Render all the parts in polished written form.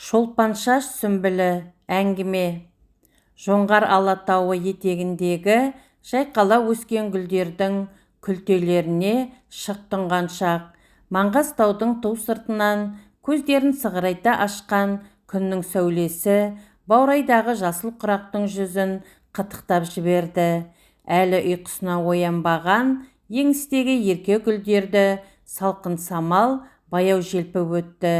Шолпаншаш сүмбілі әңгіме. Жоңғар Алатауы етегіндегі жайқала өскен гүлдердің күлтелеріне шықтың қаншақ. Маңғастаудың тау сыртынан көздерін сығырайта ашқан күннің сәулесі баурайдағы жасыл құрақтың жүзін қытықтап жіберді. Әлі ұйқысына оянбаған еңістегі ерке гүлдерді салқын самал баяу желпіп өтті.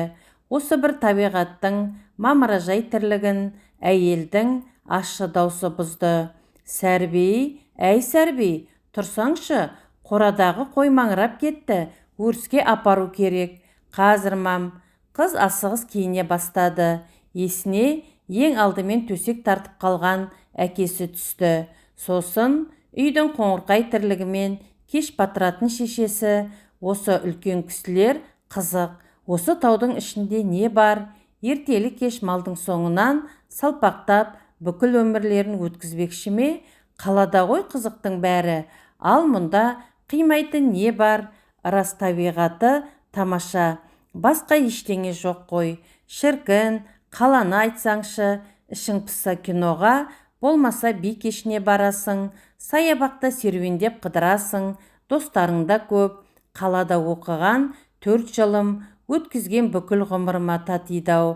Осы бір табиғаттың мамыражай тірлігін әйелдің ащы даусы бұзды. Сәрбей, әй Сәрбей, тұрсаңшы, қорадағы қой маңырап кетті, өріске апару керек. Қазір мам. Қыз асығыс киіне бастады. Есіне ең алдымен төсек тартып қалған әкесі түсті. Сосын үйдің қоңырқай тірлігімен кеш батыратын шешесі. Осы үлкен кісілер қызық. Осы таудың ішінде не бар? Ертелі кеш малдың соңынан салпақтап бүкіл өмірлерін өткізбекші ме? Қалада ғой қызықтың бәрі. Ал мұнда қимайтын не бар? Рас, табиғаты тамаша. Басқа ештеңе жоқ қой. Шіркін, қаланы айтсаңшы, ішің пысса киноға, болмаса би кешіне барасың, саябақта серуендеп қыдырасың, достарың да көп. Қалада оқыған 4 жылым өткізген бүкіл ғұмырыма татиды-ау.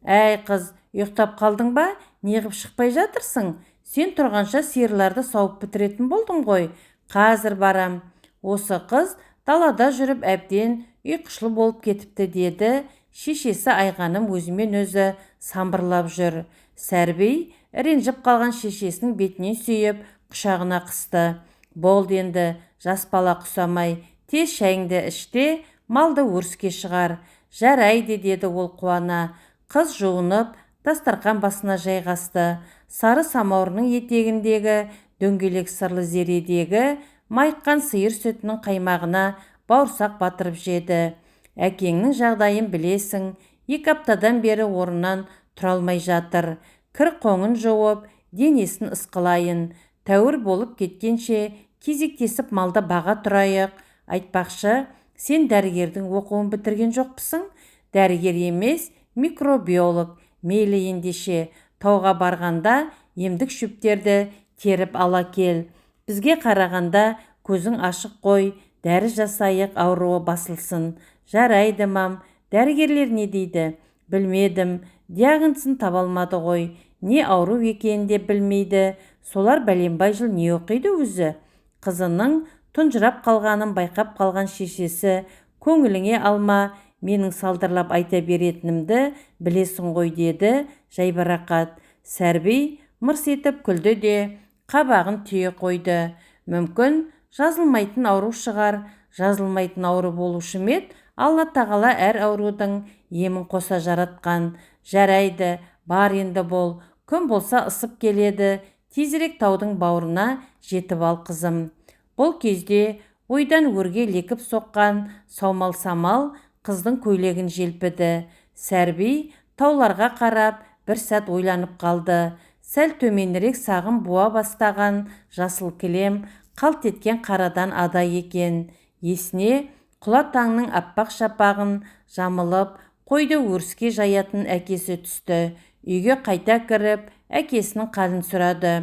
Әй қыз, ұйықтап қалдың ба? Неғып шықпай жатырсың? Сен тұрғанша сиырларды сауып бітіретін болдың ғой. Қазір барам. Осы қыз далада жүріп әбден ұйқышыл болып кетіпті, деді. Шешесі айғаным өзімен өзі самбырлап жүр. Сәрбей ренжіп қалған шешесінің бетінен сүйіп құшағына қысты. Болды енді, жас бала құсамай, тез шайыңды іште, малды өріске шығар. Жарайды, деді ол қуана. Қыз жуынып, дастарқан басына жайғасты. Сары самаурының етегіндегі дөңгелек сырлы зередегі майыққан сиыр сүтінің қаймағына бауырсақ батырып жеді. Әкеңнің жағдайын білесің, 2 аптадан бері орнынан тұра алмай жатыр. Кір қоңын жауып, денесін ысқылайын. Тәуір болып кеткенше кезектесіп малда баға тұрайық. Айтпақшы, сен дәрігердің оқуын бітірген жоқпысың? Дәрігер емес, микробиолог. Мейлі ендеше, тауға барғанда емдік шөптерді теріп ала кел. Бізге қарағанда көзің ашық қой, дәрі жасайық, ауруы басылсын. Жарайды мам. Дәрігерлер не дейді? Білмедім. Диагнозын таба алмады ғой. Не ауру екенін де білмейді. Солар бәленбай жыл не оқиды өзі? Қызының тұнжырап қалғанын байқап қалған шешесі, көңіліңе алма, менің салдырлап айта беретінімді білесің ғой, деді жайбарақат. Сәрбей мырс етіп күлді де қабағын түйе қойды. Мүмкін жазылмайтын ауру шығар. Жазылмайтын ауру болушы ме еді? Алла тағала әр аурудың емін қоса жаратқан. Жарайды, бар енді бол. Күн болса ысып келеді. Тезірек таудың бауырына жетіп ал, қызым. Бұл кезде ойдан өрге лекіп соққан саумал-самал қыздың көйлегін желпіді. Сәрбей тауларға қарап бір сәт ойланып қалды. Сәл төменірек сағым буа бастаған жасыл кілем қалт еткен қарадан ада екен. Есіне құла таңның аппақ шапағын жамылып қойды өріске жаятын әкесі түсті. Үйге қайта кіріп, әкесінің қалын сұрады.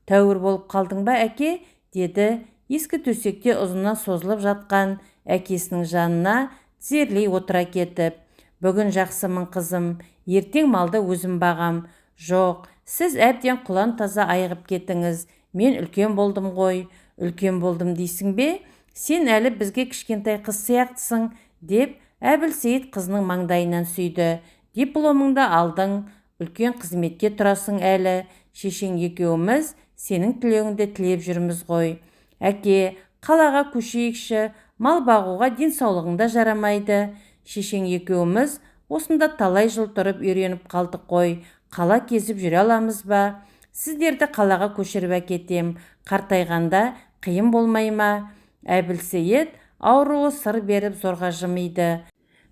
Тәуір болып қалдың ба, әке? Деді. Ескі төсекте ұзына созылып жатқан әкесінің жанына тізерлей отыра кетіп. Бүгін жақсымын, қызым. Ертең малды өзім бағам. Жоқ, сіз әбден құлан таза айығып кетіңіз. Мен үлкен болдым ғой. Үлкен болдым дейсің бе? Сен әлі бізге кішкентай қыз сияқтысың, деп Әбілсейіт қызының маңдайынан сүйді. Дипломыңды алдың, үлкен қызметке тұрасың әлі. Шешең екеуміз сенің тілеуіңді тілеп жүрміз ғой. Әке, қалаға көшейікші, мал бағуға денсаулығыңда жарамайды. Шешең екеуміз осында талай жыл тұрып үйреніп қалдық қой. Қала кезіп жүре аламыз ба? Сіздерді қалаға көшіріп әкетем. Қартайғанда қиын болмай ма? Әбілсейіт ауруы сыр беріп зорға жымиды.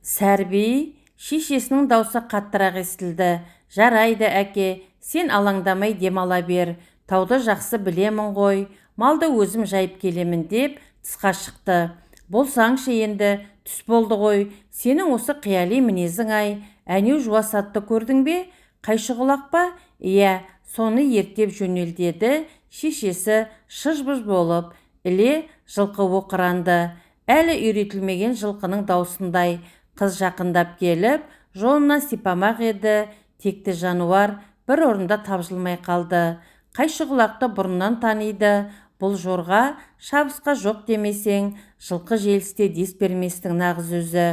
Сәрбей шешесінің даусы қаттырақ естілді. Жарайды, әке, сен алаңдамай демала бер. Тауды жақсы білемін ғой. Малды өзім жайып келемін, деп тысқа шықты. Болсаңшы енді, түс болды ғой. Сенің осы қияли мінезің ай. әнеу жуасатты көрдің бе? Қайшығұлақ па? Иә, соны ертеп жөнел деді. Шешесі шыж-бұж болып, іле жылқы оқыранды. Әлі үйретілмеген жылқының даусындай. Қыз жақындап келіп, жолынан сипамақ еді. Текті жануар бір орында тапжылмай қалды. Қайшығұлақты бұрыннан таниды. Бұл жорға шабысқа жоқ демесең, жылқы желісте дес берместің нағыз өзі.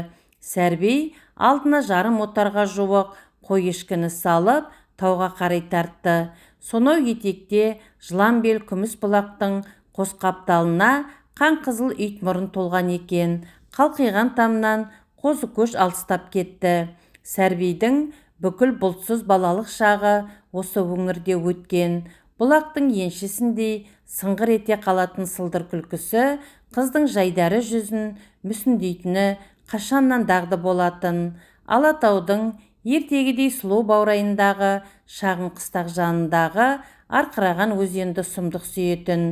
Сәрби алдына жарым отарға жуық қой ешкіні салып, тауға қарай тартты. Сонау етекте жыланбел күміс бұлақтың қос қапталына қан қызыл ит мұрын толған екен. Қалқиған тамнан қозы көш алыстап кетті. Сәрбидің бүкіл бұлтсыз балалық шағы осы өңірде өткен. Бұлақтың еншісіндей сыңғыр ете қалатын сылдыр күлкісі қыздың жайдары жүзін мүсіндейтіні қашаннан дағды болатын. Алатаудың ертегідей сұлу баурайындағы шағын қыстақ жанындағы арқыраған өзенді сұмдық сүйетін.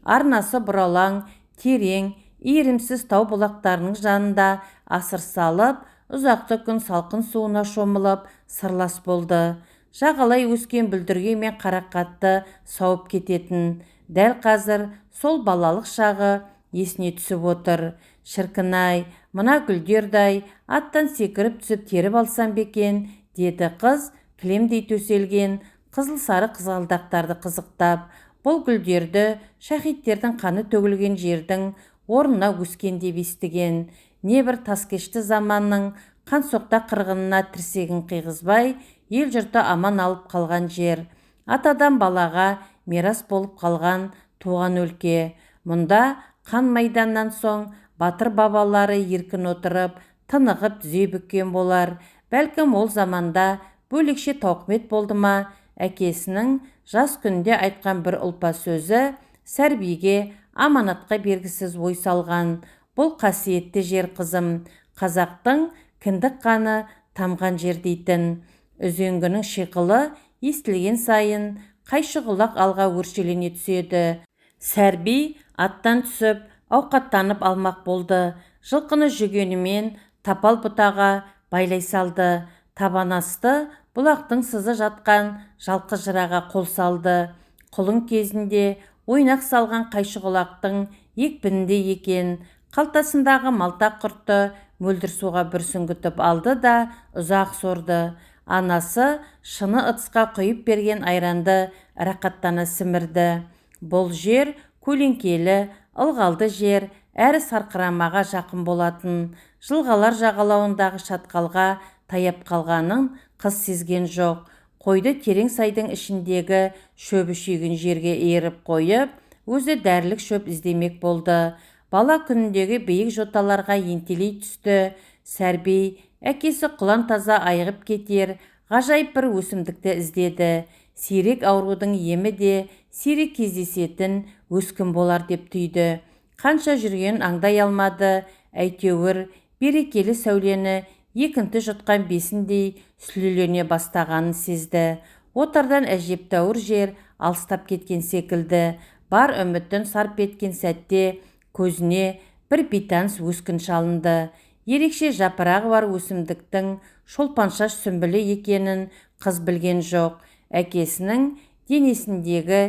Арнасы бұралаң, терең, иірімсіз тау бұлақтарының жанында асыр салып, ұзақты күн салқын суына шомылып сырлас болды. Жағалай өскен бүлдірге мен қарақатты сауып кететін. Дәл қазір сол балалық шағы есіне түсіп отыр. Шіркін-ай, мына гүлдердай аттан секіріп түсіп теріп алсам бекен, деді қыз кілемдей төселген қызыл сары қызғалдақтарды қызықтап. Бұл гүлдерді шәһиттердің қаны төгілген жердің орнына өскен деп естіген. Небір таскешті заманның қансоқта қырғынына тірсегін қиғызбай, ел жұрты аман алып қалған жер. Атадан балаға мирас болып қалған туған өлке. Мұнда қан майданнан соң батыр бабалары еркін отырып, тынығып түзей бүккен болар. Бәлкім ол заманда бөлекше тауқымет болды ма? Әкесінің жас күнде айтқан бір ұлпа сөзі Сәрбиге аманатқа бергісіз ой салған. Бұл қасиетті жер қызым, қазақтың кіндік қаны тамған жер дейтін. Үзеңгінің шиқылы естілген сайын Қайшығұлақ алға өршелене түседі. Сәрби аттан түсіп, ауқаттанып алмақ болды. Жылқыны жүгенімен тапал бұтаға байлай салды. Табанасты бұлақтың сызы жатқан жалқы жыраға қол салды. Құлын кезінде ойнақ салған Қайшығұлақтың екпінінде екен. Қалтасындағы малтақ құртты мөлдір суға бір сүңгітіп алды да ұзақ сорды. Анасы шыны ыдысқа құйып берген айранды рақаттана сімірді. Бұл жер көлеңкелі, ылғалды жер, әрі сарқырамаға жақын болатын. Жылғалар жағалауындағы шатқалға таяп қалғанын қыз сезген жоқ. Қойды терең сайдың ішіндегі шөбі шүйгін жерге иіріп қойып, өзі дәрілік шөп іздемек болды. Бала күніндегі биік жоталарға ентелей түсті. Сәрби әкесі құлан таза айығып кетер ғажайып бір өсімдікті іздеді. Сирек аурудың емі де сирек кездесетін өскін болар деп түйді. Қанша жүрген аңдай алмады. Әйтеуір берекелі сәулені екінті жұтқан бесіндей сүлелене бастағанын сезді. Отардан әжептәуір жер алыстап кеткен секілді. Бар үмітін сарп еткен сәтте көзіне бір бейтаныс өскін шалынды. Ерекше жапырағы бар өсімдіктің шолпаншаш сүмбілі екенін қыз білген жоқ. Әкесінің денесіндегі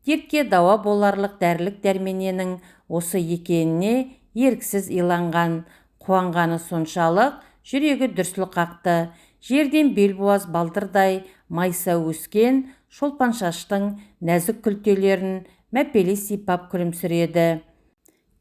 дертке дауа боларлық дәрілік дәрмененің осы екеніне еріксіз иланған. Қуанғаны соншалық жүрегі дүрсіл қақты. Жерден белбуаз балдырдай майса өскен шолпаншаштың нәзік күлтелерін мәпелей сипап күлімсіреді.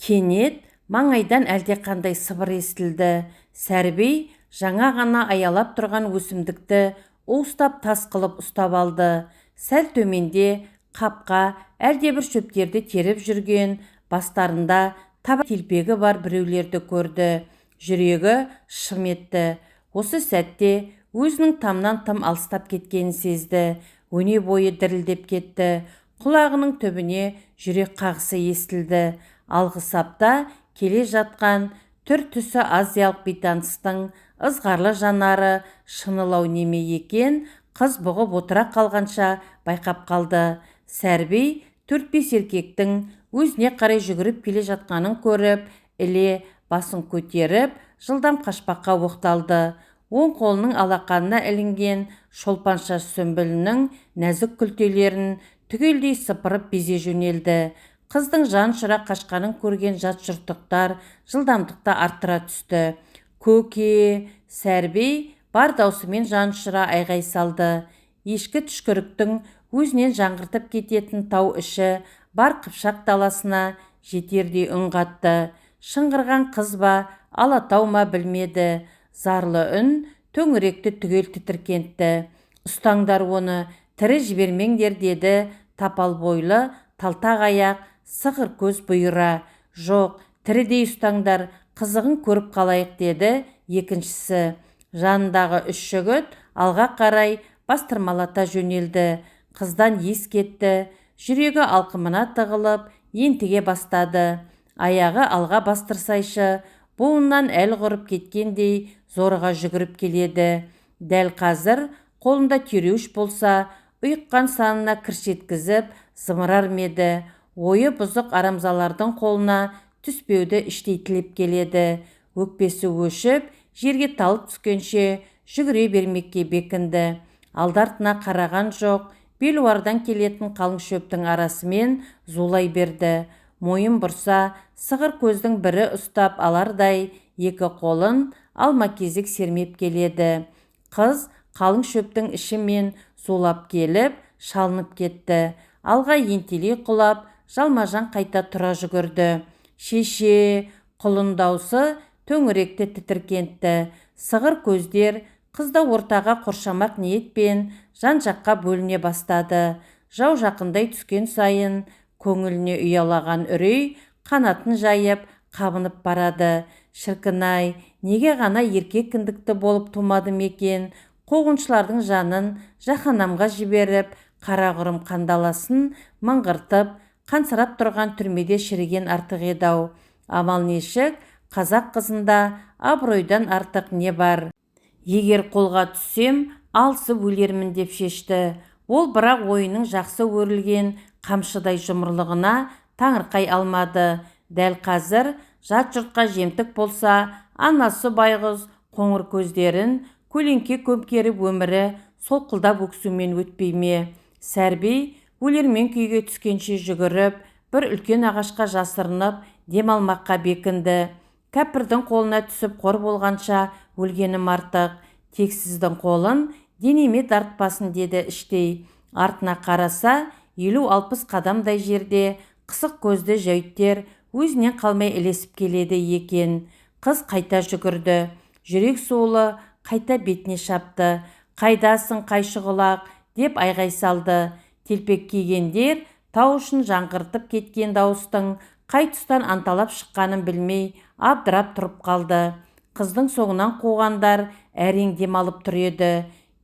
Кенет маңайдан әлдеқандай сыбыр естілді. Сәрби жаңа ғана аялап тұрған өсімдікті уыстап тас қылып ұстап алды. Сәл төменде қапқа әлдебір шөптерді теріп жүрген, бастарында таба телпегі бар біреулерді көрді. Жүрегі шым етті. Осы сәтте өзінің тамнан тым алыстап кеткенін сезді. Өне бойы дірілдеп кетті. Құлағының түбіне жүрек қағысы естілді. Алғы сапта келе жатқан түр-түсі азиялық бейтаныстың ызғарлы жанары шынылау неме екен қыз бұғып отыра қалғанша байқап қалды. Сәрби 4-5 еркектің өзіне қарай жүгіріп келе жатқанын көріп, іле басын көтеріп жылдам қашпаққа оқталды. оң қолының алақанына ілінген шолпанша сүмбілінің нәзік күлтелерін түгелдей сыпырып безе жөнелді. Қыздың жанұшыра қашқанын көрген жат жұрттықтар жылдамдықты арттыра түсті. «Көке!» Сәрби бар даусымен жанұшыра айғай салды. Ешкі түшкіріктің өзінен жаңғыртып кететін тау іші бар қыпшақ даласына жетердей үн қатты. Шыңғырған қыз ба, алатау ма білмеді. Зарлы үн төңіректі түгел тітіркентті. «Ұстаңдар оны, тірі жібермеңдер» деді тапал бойлы, талтақ аяқ, сықыр көз бұйыра. «Жоқ, тірідей ұстаңдар, қызығын көріп қалайық» деді екіншісі. Жанындағы үш жігіт алға қарай бастырмалата жөнелді. Қыздан ес кетті. Жүрегі алқымына тығылып, ентіге бастады. Аяғы алға бастырсайшы, буыннан әл құрып кеткендей зорға жүгіріп келеді. Дәл қазір қолында түйреуіш болса, ұйыққан санына кіршеткізіп зымырар меді. Ойы бұзық арамзалардың қолына түспеуді іштей тілеп келеді. Өкпесі өшіп, жерге талып түскенше жүгіре бермекке бекінді. Алдартына қараған жоқ, белуардан келетін қалың шөптің арасымен зулай берді. Мойын бұрса, сығыр көздің бірі ұстап алардай екі қолын алма-кезек сермеп келеді. Қыз қалың шөптің ішімен зулап келіп, шалынып кетті. Алға ентелей құлап, жалма-жан қайта тұра жүгірді. «Шеше!» Құлын даусы төңіректі тітіркентті. Сығыр көздер қызды ортаға қоршамақ ниетпен жан-жаққа бөліне бастады. Жау жақындай түскен сайын көңіліне ұялаған үрей қанатын жайып қабынып барады. Шіркін-ай, неге ғана еркек кіндікті болып тумадым екен? Қуғыншылардың жанын жаһанамға жіберіп, қарағұрым қандаласын мыңғыртып, қансырап тұрған түрмеде шіріген артық еді-ау. Амал нешік, қазақ қызында абыройдан артық не бар? Егер қолға түссем, алысып өлермін деп шешті. Ол бірақ ойының жақсы өрілген қамшыдай жұмырлығына таңырқай алмады. Дәл қазір жат жұртқа жемтік болса, анасы байғыз қоңыр көздерін көлеңке көмкеріп өмірі солқылдап өксумен өтпей ме? Сәрби өлермен күйге түскенше жүгіріп, бір үлкен ағашқа жасырынып демалмаққа бекінді. Кәпірдің қолына түсіп қор болғанша өлгенім артық. Тексіздің қолын денеме дартпасын деді іштей. Артына қараса, 50-60 қадамдай жерде қысық көзді жәйттер өзінен қалмай ілесіп келеді екен. Қыз қайта жүгірді. Жүрек суылы қайта бетіне шапты. «Қайдасың, қайшығұлақ?» деп айғай салды. Телпек кигендер тау үшін жаңғыртып кеткен дауыстың қай тұстан анталап шыққанын білмей абдырап тұрып қалды. Қыздың соңынан қуғандар әрең демалып тұр еді.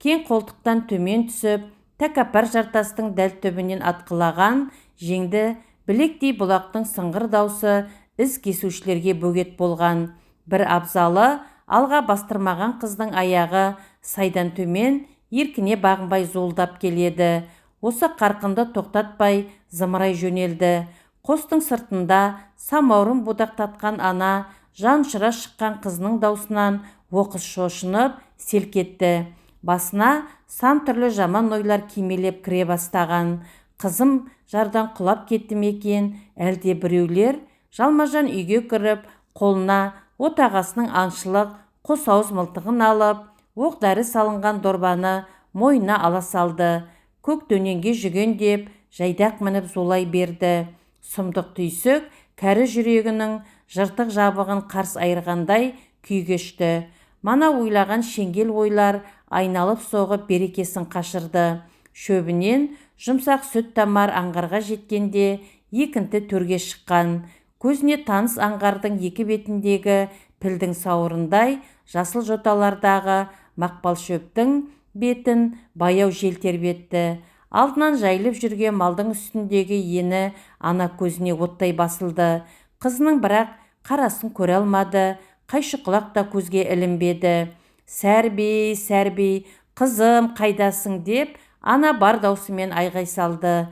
Кең қолтықтан төмен түсіп, тәкаппар жартастың дәл түбінен атқылаған жеңді білектей бұлақтың сыңғыр даусы із кесушілерге бөгет болған. Бір абзалы алға бастырмаған қыздың аяғы сайдан төмен еркіне бағынбай зуылдап келеді. Осы қарқынды тоқтатпай зымырай жөнелді. Қостың сыртында самаурын будақтатқан ана жанұшыра шыққан қызының даусынан оқыс шошынып селк етті. Басына сан түрлі жаман ойлар кимелеп кіре бастаған. Қызым жардан құлап кетті ме екен? Әлде біреулер? Жалма-жан үйге кіріп, қолына отағасының аңшылық қос ауыз мылтығын алып, оқ-дәрі салынған дорбаны мойнына ала салды. Көк дөненге жүген деп жайдақ мініп зулай берді. Сұмдық түйсік кәрі жүрегінің жыртық жабығын қарс айырғандай күй кешті. Мана ойлаған шеңгел ойлар айналып соғып берекесін қашырды. Шөбінен жұмсақ сүт тамар аңғарға жеткенде екінті төрге шыққан. Көзіне таныс аңғардың екі бетіндегі пілдің сауырындай жасыл жоталардағы мақпал шөптің бетін баяу жел тербетті. Алдынан жайылып жүрген малдың үстіндегі ені ана көзіне оттай басылды. Қызының бірақ қарасын көре алмады, қайшықұлақ та көзге ілінбеді. «Сәрби, Сәрби, қызым қайдасың?» деп ана бар даусымен айғай салды.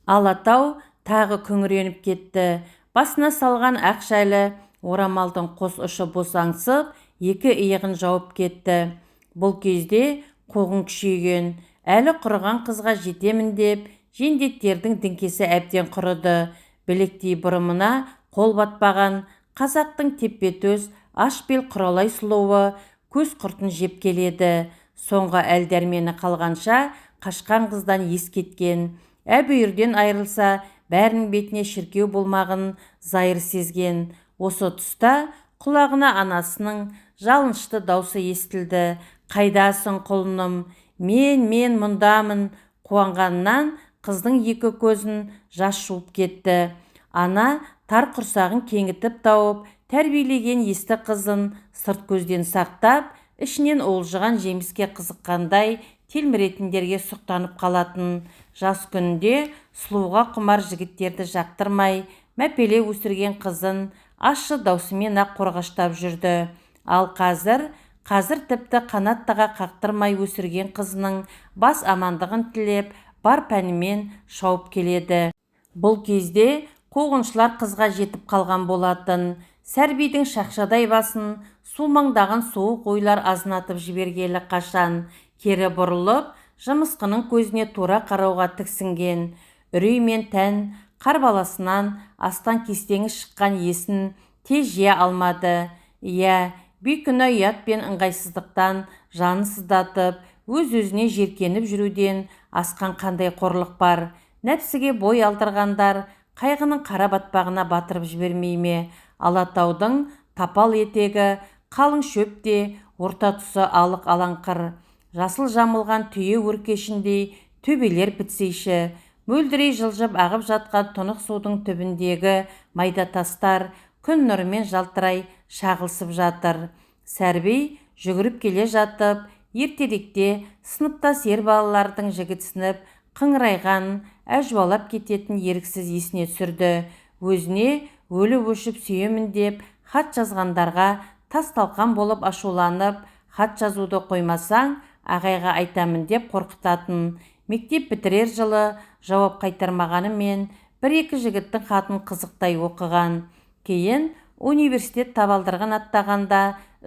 Алатау тағы күңіреніп кетті. Басына салған ақ шәлі орамалдың қос ұшы босаңсып, екі иығын жауып кетті. Бұл кезде қуғын күшейген. Әлі құрыған қызға жетемін деп, жендеттердің діңкесі әбден құрыды. Білектей бұрымына қол батпаған қазақтың теппетөс аш бел құралай сұлуы көз құртын жеп келеді. Соңғы әл дәрмені қалғанша қашқан қыздан ес кеткен. Әбүйірден айырылса, бәрінің бетіне шіркеу болмағын зайыр сезген. Осы тұста құлағына анасының жалынышты даусы естілді. «Қайдасың, құлыным? Мен мұндамын». Қуанғаннан қыздың екі көзін жас жуып кетті. Ана тар құрсағын кеңітіп тауып, тәрбиелеген есті қызын сырт көзден сақтап, ішінен уылжыған жеміске қызыққандай телміретіндерге сұқтанып қалатын. Жас күнінде сұлуға құмар жігіттерді жақтырмай, мәпеле өсірген қызын ащы даусымен ақ қорғаштап жүрді. Ал қазір тіпті қанаттыға қақтырмай өсірген қызының бас амандығын тілеп, бар пәнімен шауып келеді. Бұл кезде қуғыншылар қызға жетіп қалған болатын. Сәрбидің шақшадай басын сумаңдаған суық ойлар азынатып жібергелі қашан. Кері бұрылып, жымысқының көзіне тура қарауға тіксінген. Үрей мен тән қарбаласынан астан кестеңі шыққан есін тез жия алмады. Иә, бейкүнә ұят пен ыңғайсыздықтан жаны сыздатып, өз-өзіне жеркеніп жүруден асқан қандай қорлық бар. Нәпсіге бой алдырғандар қайғының қара батпағына батырып жібермей ме? Алатаудың тапал етегі, қалың шөпте, орта тұсы алық алаңқыр. Жасыл жамылған түйе өркешіндей төбелер бітсейші. Мөлдірей жылжып ағып жатқан тұнық судың түбіндегі майда тастар күн нұрымен жалтырай шағылсып жатыр. Сәрбей жүгіріп келе жатып, ертеректе сыныптас ер балалардың жігітсініп қыңырайғанын әжуалап кететін еріксіз есіне түсірді. Өзіне өліп өшіп сүйемін деп хат жазғандарға тас-талқан болып ашуланып, хат жазуды қоймасаң ағайға айтамын деп қорқытатын. Мектеп бітірер жылы жауап қайтармағанымен бір-екі жігіттің хатын қызықтай оқыған. Кейін университет табалдырығын аттағанда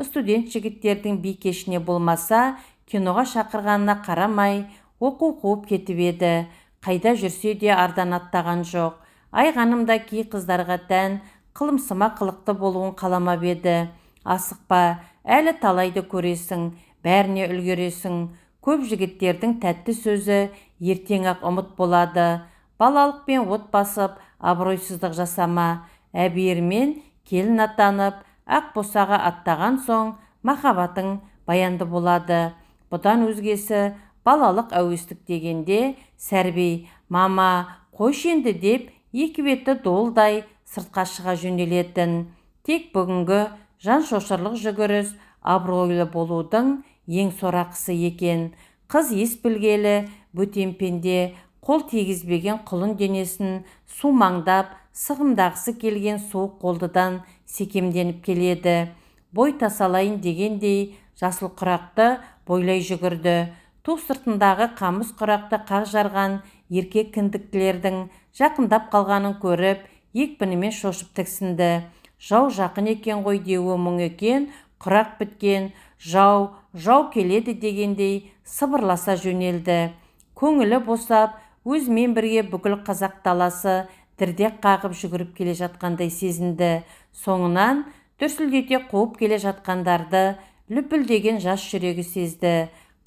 студент жігіттердің би кешіне болмаса киноға шақырғанына қарамай оқу қуып кетіп еді. Қайда жүрсе де ардан аттаған жоқ. Айғанымда кей қыздарға тән қылымсыма қылықты болуын қаламап еді. Асықпа, әлі талайды көресің, бәріне үлгересің. Көп жігіттердің тәтті сөзі ертең-ақ ұмыт болады. Балалықпен от басып, абыройсыздық жасама. Әбиірмен келін атанып, ақ босаға аттаған соң махаббатың баянды болады. Бұдан өзгесі балалық әуестік дегенде Сәрбей «Мама, қойшы енді» деп екі беті долдай сыртқа шыға жөнелетін. Тек бүгінгі жан шошырлық жүгіріс абыройлы болудың ең сорақысы екен. Қыз ес білгелі бөтен пенде қол тигізбеген құлын денесін сумаңдап сығымдағысы келген суық қолдыдан секемденіп келеді. Бой тасалайын дегендей жасыл құрақты бойлай жүгірді. Ту сыртындағы қамыс құрақты қақ жарған еркек кіндіктілердің жақындап қалғанын көріп, екпінімен шошып тіксінді. Жау жақын екен ғой деуі мұң екен, құрақ біткен, жау келеді дегендей сыбырласа жөнелді. Көңілі босап, өзімен бірге бүкіл қазақ даласы дірдек қағып жүгіріп келе жатқандай сезінді. Соңынан дүрсілдете қуып келе жатқандарды лүпілдеген жас жүрегі сезді.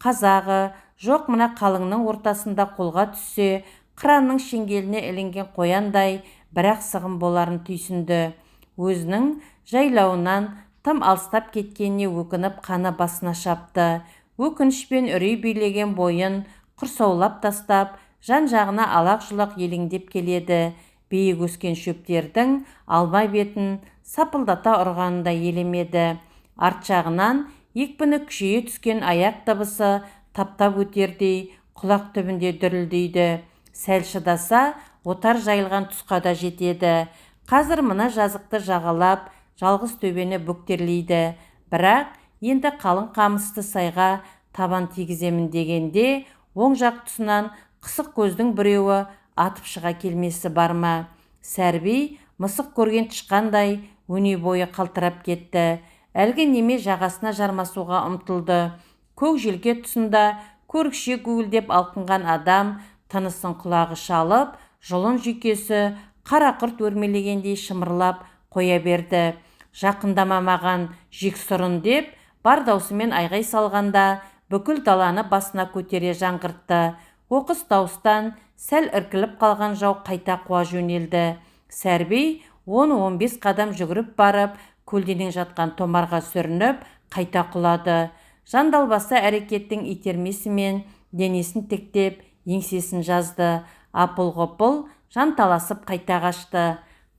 Қазағы жоқ мына қалыңның ортасында қолға түссе, қыранның шеңгеліне ілінген қояндай бірақ сығым боларын түйсінді. Өзінің жайлауынан тым алыстап кеткеніне өкініп қаны басына шапты. Өкінішпен үрей билеген бойын құрсаулап тастап, жан-жағына алақ-жұлақ елеңдеп келеді. Биік өскен шөптердің алма бетін сапылдата ұрғанында елемеді. Арт жағынан екпіні күшейе түскен аяқ дыбысы таптап өтердей құлақ түбінде дүрілдейді. Сәл шыдаса, отар жайылған тұсқа да жетеді. Қазір мына жазықты жағалап, жалғыз төбені бүктерлейді. Бірақ енді қалың қамысты сайға табан тигіземін дегенде, оң жақ тұсынан қысық көздің біреуі атып шыға келмесі бар ма? Сәрбей мысық көрген тышқандай өне бойы қалтырап кетті. Әлгі неме жағасына жармасуға ұмтылды. көк желке тұсында көрікше гуілдеп алқынған адам тынысын құлағы шалып, жұлын жүйкесі қарақұрт өрмелегендей шымырлап қоя берді. Жақындама маған жексұрын деп, бар даусымен айғай салғанда, бүкіл даланы басына көтере жаңғыртты. Оқыс дауыстан сәл іркіліп қалған жау қайта қуа жөнелді. Сәрбей 10-15 қадам жүгіріп барып, көлденең жатқан томарға сүрініп, қайта құлады. Жандалбасы әрекеттің итермесімен денесін тіктеп, еңсесін жазды. Апыл-ғұпыл жанталасып қайта қашты.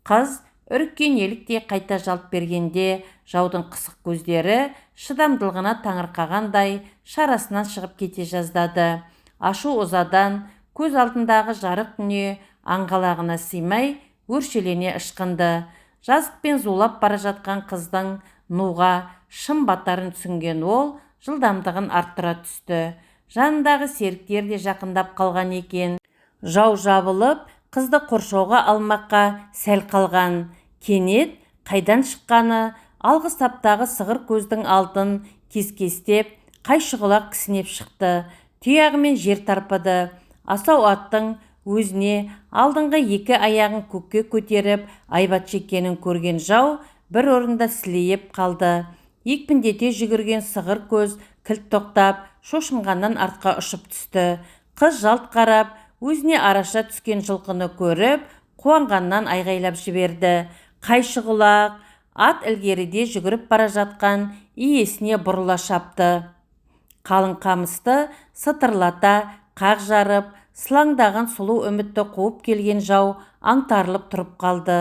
Қыз үріккен еліктей қайта жалт бергенде, жаудың қысық көздері шыдамдылығына таңырқағандай шарасынан шығып кете жаздады. Ашу ызадан көз алдындағы жарық дүние аңғалағына сыймай өршелене ышқынды. Жазықпен зулап бара жатқан қыздың нуға шым батарын түсінген ол жылдамдығын арттыра түсті. Жанындағы серіктер де жақындап қалған екен. Жау жабылып, қызды қоршауға алмаққа сәл қалған. Кенет қайдан шыққаны алғы саптағы сығыр көздің алдын кес-кестеп, қайшығылақ кісінеп шықты. Тұяғымен жер тарпыды. Асау аттың өзіне алдыңғы екі аяғын көкке көтеріп айбат шеккенін көрген жау бір орында сілейіп қалды. Екпіндете жүгірген сығыр көз кілт тоқтап, шошынғаннан артқа ұшып түсті. Қыз жалт қарап, өзіне араша түскен жылқыны көріп, қуанғаннан айғайлап жіберді. Қайшығұлақ! Ат ілгеріде жүгіріп бара жатқан иесіне бұрыла шапты. Қалың қамысты сытырлата, қақ жарып, сылаңдаған сұлу үмітті қуып келген жау аңтарылып тұрып қалды.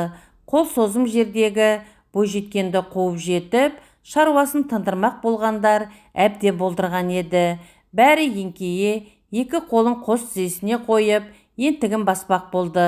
Қол созым жердегі бойжеткенді қуып жетіп, шаруасын тындырмақ болғандар әбден болдырған еді. Бәрі еңкейе, екі қолын қос тізесіне қойып, ентігін баспақ болды.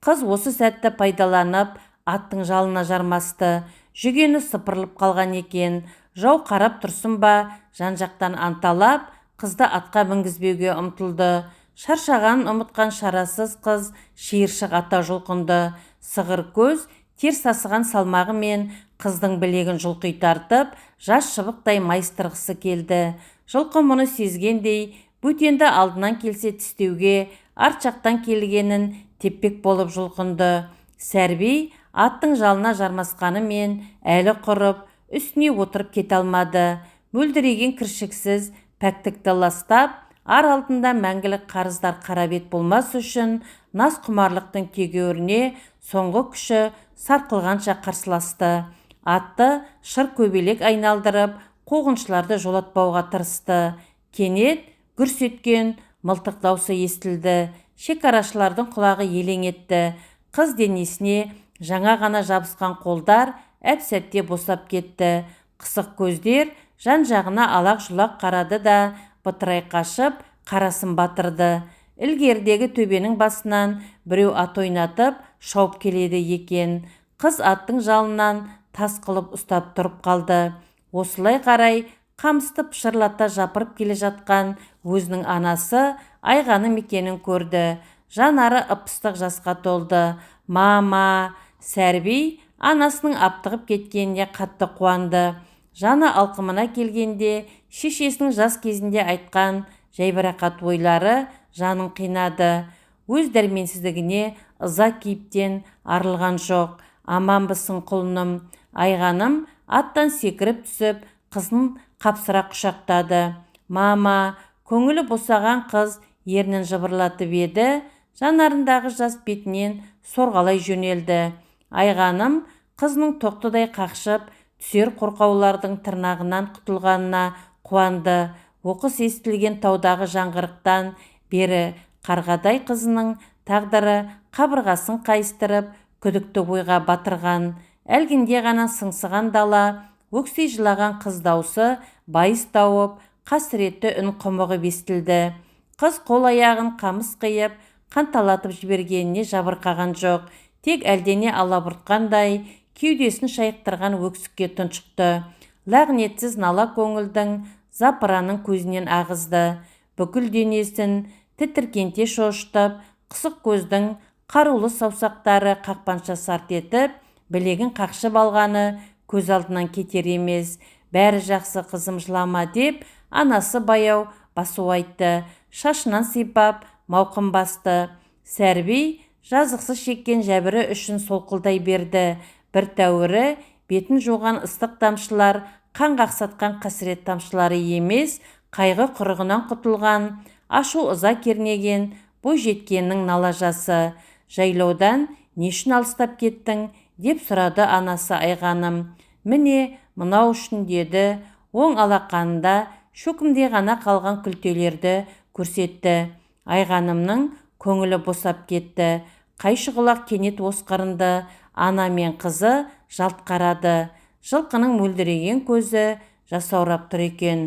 Қыз осы сәтті пайдаланып, аттың жалына жармасты. Жүгені сыпырылып қалған екен. Жау қарап тұрсын ба, жан-жақтан анталап, қызды атқа мінгізбеуге ұмтылды. Шаршағанын ұмытқан шарасыз қыз шиыршық ата жұлқынды. Сығыр көз терс сасыған салмағымен қыздың білегін жұлқи тартып, жас шыбықтай майыстырғысы келді. Жылқы мұны сезгендей, бөтенді алдынан келсе тістеуге, арт жақтан келгенін теппек болып жұлқынды. Сәрбей аттың жалына жармасқанымен әлі құрып, үстіне отырып кете алмады. Мөлдіреген кіршіксіз пәктікті ластап, ар алдында мәңгілік қарыздар қарабет болмас үшін нас құмарлықтың тегеуріне соңғы күші сарқылғанша қарсыласты. Атты шыр көбелек айналдырып, қуғыншыларды жолатпауға тырысты. Кенет гүрс еткен мылтық даусы естілді. Шекарашылардың құлағы елең етті. Қыз денесіне жаңа ғана жабысқан қолдар әп-сәтте босап кетті. Қысық көздер жан-жағына алақ-жұлақ қарады да, бытырай қашып, қарасын батырды. Ілгердегі төбенің басынан біреу ат ойнатып, шауып келеді екен. Қыз аттың жалынан тас қылып ұстап тұрып қалды. Осылай қарай қамысты пышырлата жапырып келе жатқан өзінің анасы Айғаным екенін көрді. Жанары ып-ыстық жасқа толды. Мама! Сәрбей анасының аптығып кеткеніне қатты қуанды. Жаны алқымына келгенде, шешесінің жас кезінде айтқан жайбарақат ойлары жанын қинады. Өз дәрменсіздігіне ыза кейіптен арылған жоқ. Аманбысың құлыным. Айғаным аттан секіріп түсіп, қызын қапсыра құшақтады. Мама! Көңілі босаған қыз ернін жыбырлатып еді, жанарындағы жас бетінен сорғалай жөнелді. Айғаным қызының тоқтыдай қақшып, түсер қорқаулардың тырнағынан құтылғанына қуанды. Оқыс естілген таудағы жаңғырықтан бері қарғадай қызының тағдыры қабырғасын қайыстырып, күдікті ойға батырған. Әлгінде ғана сыңсыған дала, өксей жылаған қыз даусы байыз тауып, қасіретті үн құмығып естілді. Қыз қол аяғын қамыс қиып, қанталатып жібергеніне жабырқаған жоқ. Тек әлдене алабұртқандай, кеудесін шайықтырған өксікке тұншықты. Лағнетсіз нала көңілдің запыраның көзінен ағызды. Бүкіл денесін тітіркенте шошытып, қысық көздің қарулы саусақтары қақпанша сарт етіп, білегін қақшып алғаны көз алдынан кетер емес. Бәрі жақсы қызым, жылама деп Анасы баяу басу айтты, шашынан сипап мауқын басты. Сәрби жазықсыз шеккен жәбірі үшін солқылдай берді. Бір тәуірі бетін жуған ыстық тамшылар қан қақсатқан қасірет тамшылары емес, қайғы құрығынан құтылған, ашу ыза кернеген бойжеткеннің налажасы. Жайлаудан не үшін алыстап кеттің? Деп сұрады анасы Айғаным. Міне мынау үшін деді, оң алақанында шөкімдей ғана қалған күлтелерді көрсетті. Айғанымның көңілі босап кетті. Қайшығұлақ кенет осқырынды. Ана мен қызы жалт қарады. Жылқының мөлдіреген көзі жасаурап тұр екен.